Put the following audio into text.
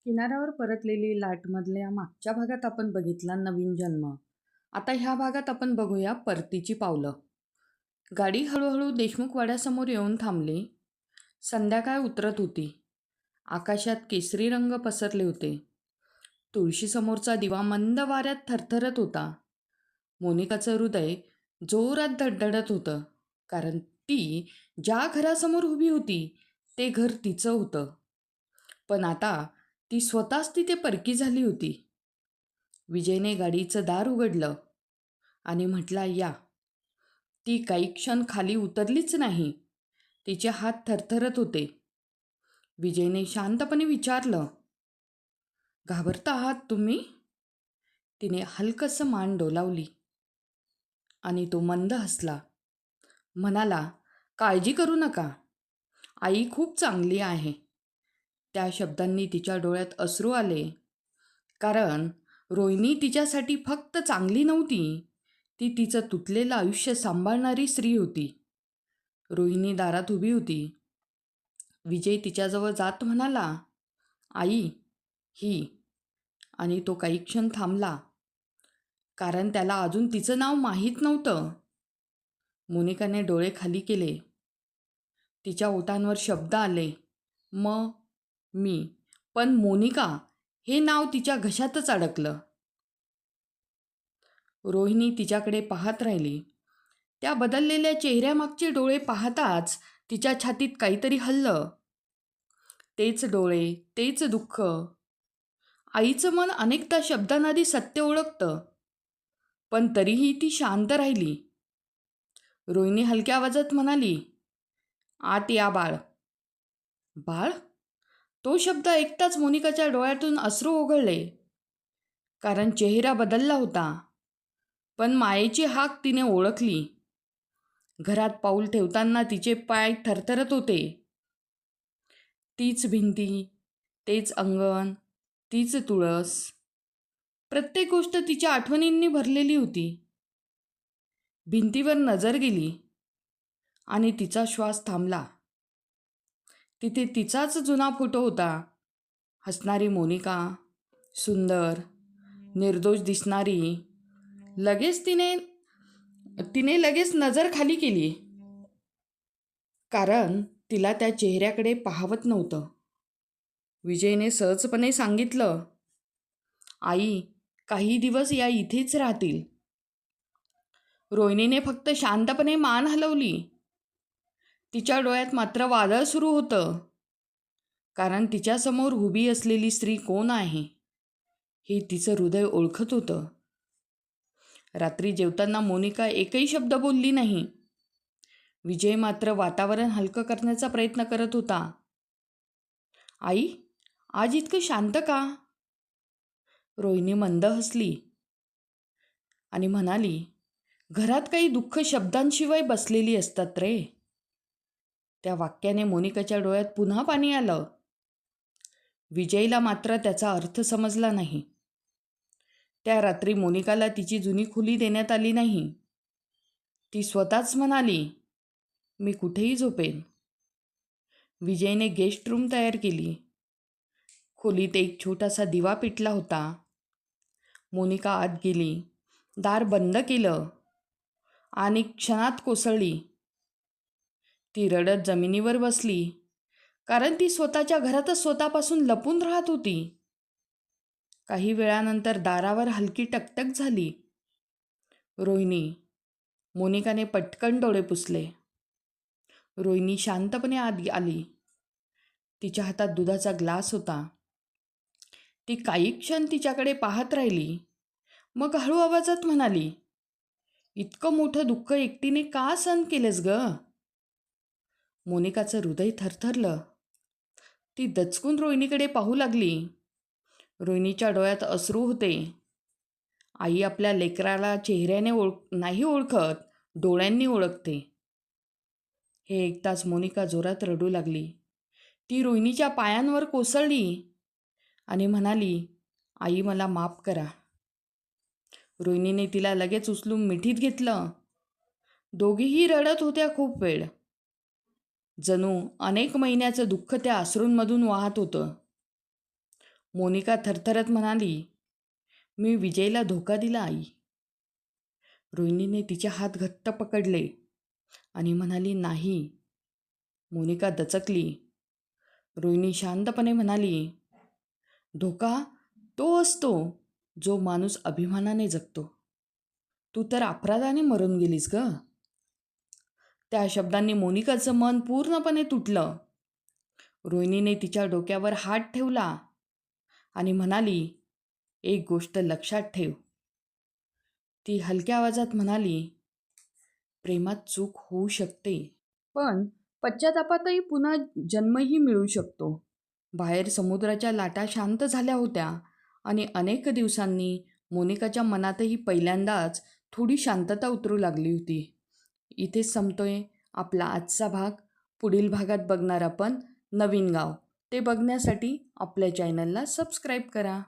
किनाऱ्यावर परतलेली लाटमधल्या मागच्या भागात आपण बघितला नवीन जन्म. आता ह्या भागात आपण बघूया परतीची पावलं. गाडी हळूहळू देशमुख वाड्यासमोर येऊन थांबली. संध्याकाळ उतरत होती. आकाशात केसरी रंग पसरले होते. तुळशीसमोरचा दिवा मंद वाऱ्यात थरथरत होता. मोनिकाचं हृदय जोरात धडधडत होतं, कारण ती ज्या घरासमोर उभी होती ते घर तिचं होतं. पण आता ती स्वतःच तिथे परकी झाली होती. विजयने गाडीचं दार उघडलं आणि म्हटला, या. ती काही क्षण खाली उतरलीच नाही. तिचे हात थरथरत होते. विजयने शांतपणे विचारलं, घाबरता आहात तुम्ही? तिने हलकसं मान डोलावली आणि तो मंद हसला. म्हणाला, काळजी करू नका. आई खूप चांगली आहे. त्या शब्दांनी तिच्या डोळ्यात अश्रू आले. कारण रोहिणी तिच्यासाठी फक्त चांगली नव्हती, ती तिचं तुटलेलं आयुष्य सांभाळणारी स्त्री होती. रोहिणी दारात उभी होती. विजय तिच्याजवळ जात म्हणाला, आई, ही. आणि तो काही क्षण थांबला, कारण त्याला अजून तिचं नाव माहीत नव्हतं. मोनिकाने डोळे खाली केले. तिच्या ओठांवर शब्द आले, मी. पण मोनिका हे नाव तिच्या घशातच अडकलं. रोहिणी तिच्याकडे पाहत राहिली. त्या बदललेल्या चेहऱ्यामागचे डोळे पाहताच तिच्या छातीत काहीतरी हललं. तेच डोळे, तेच दुःख. आईचं मन अनेकदा शब्दांआधी सत्य ओळखतं, पण तरीही ती शांत राहिली. रोहिणी हलक्या आवाजात म्हणाली, आत या बाळ. बाळ? तो शब्द ऐकताच मोनिकाच्या डोळ्यातून अश्रू ओघळले. कारण चेहरा बदलला होता, पण मायेची हाक तिने ओळखली. घरात पाऊल ठेवताना तिचे पाय थरथरत होते. तीच भिंती, तेच अंगण, तीच तुळस. प्रत्येक गोष्ट तिच्या आठवणींनी भरलेली होती. भिंतीवर नजर गेली आणि तिचा श्वास थांबला. तिथे तिचाच जुना फोटो होता. हसणारी मोनिका, सुंदर, निर्दोष दिसणारी. लगेच तिने तिने लगेच नजर खाली केली, कारण तिला त्या चेहऱ्याकडे पाहवत नव्हतं. विजयने सहजपणे सांगितलं, आई काही दिवस या इथेच राहतील. रोहिणीने फक्त शांतपणे मान हलवली. तिच्या डोळ्यात मात्र वादळ सुरू होतं, कारण तिच्यासमोर उभी असलेली स्त्री कोण आहे हे तिचं हृदय ओळखत होतं. रात्री जेवताना मोनिका एकही शब्द बोलली नाही. विजय मात्र वातावरण हलकं करण्याचा प्रयत्न करत होता. आई, आज इतकं शांत का? रोहिणी मंद हसली आणि म्हणाली, घरात काही दुःख शब्दांशिवाय बसलेली असतात रे. त्या वाक्याने मोनिकाच्या डोळ्यात पुन्हा पाणी आलं. विजयला मात्र त्याचा अर्थ समजला नाही. त्या रात्री मोनिकाला तिची जुनी खोली देण्यात आली नाही. ती स्वतःच म्हणाली, मी कुठेही झोपेन. विजयने गेस्ट रूम तयार केली. खोलीत एक छोटासा दिवा पेटला होता. मोनिका आत गेली, दार बंद केलं आणि क्षणात कोसळली. ती रडत जमिनीवर बसली, कारण ती स्वतःच्या घरातच स्वतःपासून लपून राहत होती. काही वेळानंतर दारावर हलकी टकटक झाली. रोहिणी. मोनिकाने पटकन डोळे पुसले. रोहिणी शांतपणे आत आली. तिच्या हातात दुधाचा ग्लास होता. ती काही क्षण तिच्याकडे पाहत राहिली. मग हळू आवाजात म्हणाली, इतकं मोठं दुःख एकटीने का सहन केलंस ग? मोनिकाचं हृदय थरथरलं. ती दचकून रोहिणीकडे पाहू लागली. रोहिणीच्या डोळ्यात अश्रू होते. आई आपल्या लेकराला चेहऱ्याने नाही ओळखत, डोळ्यांनी ओळखते. हे ऐकताच मोनिका जोरात रडू लागली. ती रोहिणीच्या पायांवर कोसळली आणि म्हणाली, आई मला माफ करा. रोहिणीने तिला लगेच उचलून मिठीत घेतलं. दोघीही रडत होत्या खूप वेळ. जणू अनेक महिन्याचं दुःख त्या अश्रूंमधून वाहत होतं. मोनिका थरथरत म्हणाली, मी विजयला धोका दिला आई. रोहिणीने तिचे हात घट्ट पकडले आणि म्हणाली, नाही. मोनिका दचकली. रोहिणी शांतपणे म्हणाली, धोका तो असतो जो माणूस अभिमानाने जगतो. तू तर अपराधाने मरून गेलीस ग. त्या शब्दांनी मोनिकाचं मन पूर्णपणे तुटलं. रोहिणीने तिच्या डोक्यावर हात ठेवला आणि म्हणाली, एक गोष्ट लक्षात ठेव. ती हलक्या आवाजात म्हणाली, प्रेमात चूक होऊ शकते, पण पश्चातापातही पुन्हा जन्मही मिळू शकतो. बाहेर समुद्राच्या लाटा शांत झाल्या होत्या आणि अनेक दिवसांनी मोनिकाच्या मनातही पहिल्यांदाच थोडी शांतता उतरू लागली होती. इथेच संपतोय आपला आजचा भाग. पुढील भागात बघणार आपण नवीन गाव. ते बघण्यासाठी आपल्या चॅनलला सबस्क्राईब करा.